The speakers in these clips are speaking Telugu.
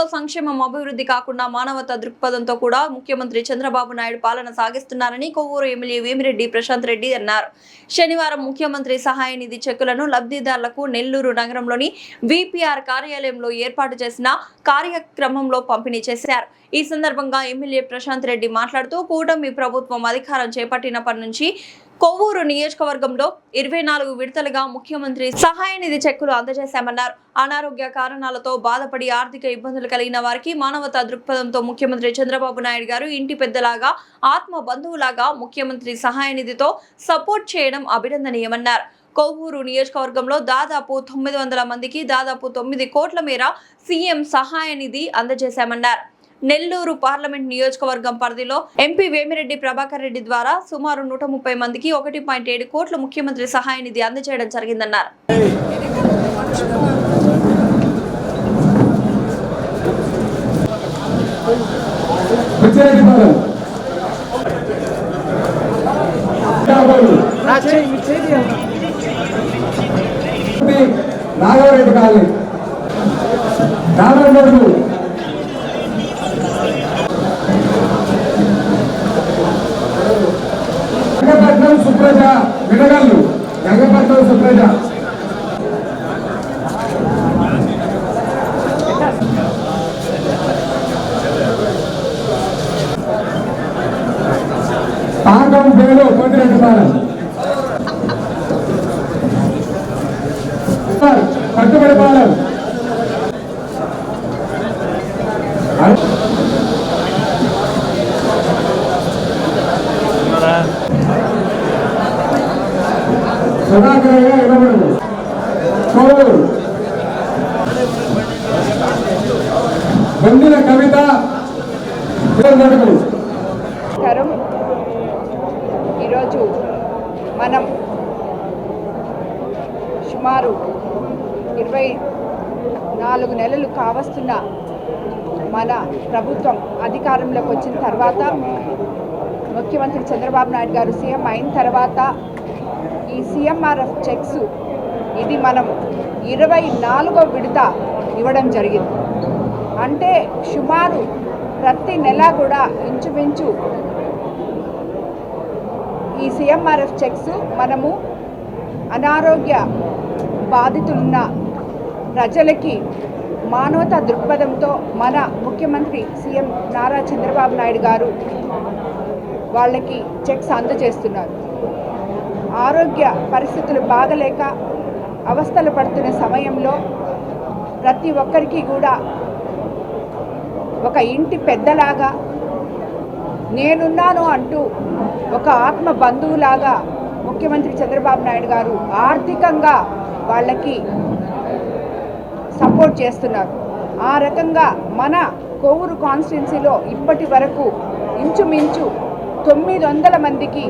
రాష్ట్రంలో సంక్షేమం అభివృద్ధి కాకుండా మానవతా దృక్పథంతో కూడా ముఖ్యమంత్రి చంద్రబాబు నాయుడు పాలన సాగిస్తున్నారని కొవ్వూరు ఎమ్మెల్యే వేమిరెడ్డి ప్రశాంత్ రెడ్డి అన్నారు. శనివారం ముఖ్యమంత్రి సహాయ నిధి చెక్కులను లబ్ధిదారులకు నెల్లూరు నగరంలోని విపిఆర్ కార్యాలయంలో ఏర్పాటు చేసిన కార్యక్రమంలో పంపిణీ చేశారు. ఈ సందర్భంగా ఎమ్మెల్యే ప్రశాంత్ రెడ్డి మాట్లాడుతూ కూటమి ప్రభుత్వం అధికారం చేపట్టినప్పటి నుంచి కొవ్వూరు నియోజకవర్గంలో 24 విడతలుగా ముఖ్యమంత్రి సహాయ నిధి చెక్కులు అందజేశామన్నారు. అనారోగ్య కారణాలతో బాధపడి ఆర్థిక ఇబ్బందులు కలిగిన వారికి మానవతా దృక్పథంతో ముఖ్యమంత్రి చంద్రబాబు నాయుడు గారు ఇంటి పెద్దలాగా ఆత్మ బంధువులాగా ముఖ్యమంత్రి సహాయ నిధితో సపోర్ట్ చేయడం అభినందనీయమన్నారు. కొవ్వూరు నియోజకవర్గంలో దాదాపు 900 మందికి దాదాపు 9 కోట్ల మేర సీఎం సహాయ నిధి అందజేశామన్నారు. నెల్లూరు పార్లమెంట్ నియోజకవర్గం పరిధిలో ఎంపీ వేమిరెడ్డి ప్రభాకర్ రెడ్డి ద్వారా సుమారు 130 మందికి 1.7 కోట్ల ముఖ్యమంత్రి సహాయ నిధి అందజేయడం జరిగిందన్నారు. సుప్రజ విడగల్లు గంగపట్నం సుప్రజ పాకం పేరు పొందిరెడ్డి కట్టుబడి పాలెం సుధాకరయ్య ఇవ్వబడింది. పొందిన కవిత ఈరోజు మనం సుమారు 24 నెలలు కావస్తున్న మన ప్రభుత్వం అధికారంలోకి వచ్చిన తర్వాత ముఖ్యమంత్రి చంద్రబాబు నాయుడు గారు సీఎం అయిన తర్వాత ఈ సీఎంఆర్ఎఫ్ చెక్స్ ఇది మనం 24వ విడత ఇవ్వడం జరిగింది. అంటే సుమారు ప్రతి నెల కూడా ఇంచుమించు ఈ సీఎంఆర్ఎఫ్ చెక్స్ మనము అనారోగ్య బాధితులున్న ప్రజలకి మానవతా దృక్పథంతో మన ముఖ్యమంత్రి సీఎం నారా చంద్రబాబు నాయుడు గారు వాళ్ళకి చెక్స్ అందజేస్తున్నారు. ఆరోగ్య పరిస్థితులు బాగలేక అవస్థలు పడుతున్న సమయంలో ప్రతి ఒక్కరికి కూడా ఒక ఇంటి పెద్దలాగా నేనున్నాను అంటూ ఒక ఆత్మ బంధువులాగా ముఖ్యమంత్రి చంద్రబాబు నాయుడు గారు ఆర్థికంగా వాళ్ళకి సపోర్ట్ చేస్తున్నారు. ఆ రకంగా మన కొవ్వూరు కాన్స్టిట్యున్సీలో ఇప్పటి వరకు ఇంచుమించు 900 మందికి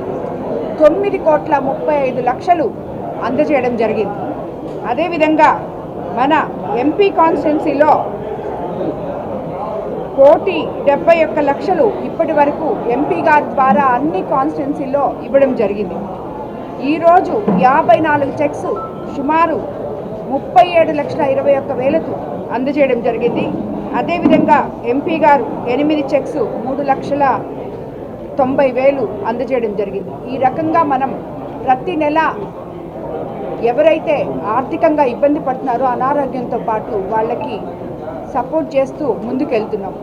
9,35,00,000 అందజేయడం జరిగింది. అదేవిధంగా మన ఎంపీ కాన్స్టిట్యున్సీలో 1,71,00,000 ఇప్పటి వరకు ఎంపీ గారి ద్వారా అన్ని కాన్స్టిట్యున్సీలో ఇవ్వడం జరిగింది. ఈరోజు 54 చెక్స్ సుమారు 37,21,000 అందజేయడం జరిగింది. అదేవిధంగా ఎంపీ గారు 8 చెక్స్ 3,90,000 అందజేయడం జరిగింది. ఈ రకంగా మనం ప్రతి నెల ఎవరైతే ఆర్థికంగా ఇబ్బంది పడుతున్నారో అనారోగ్యంతో పాటు వాళ్ళకి సపోర్ట్ చేస్తూ ముందుకెళ్తున్నాం.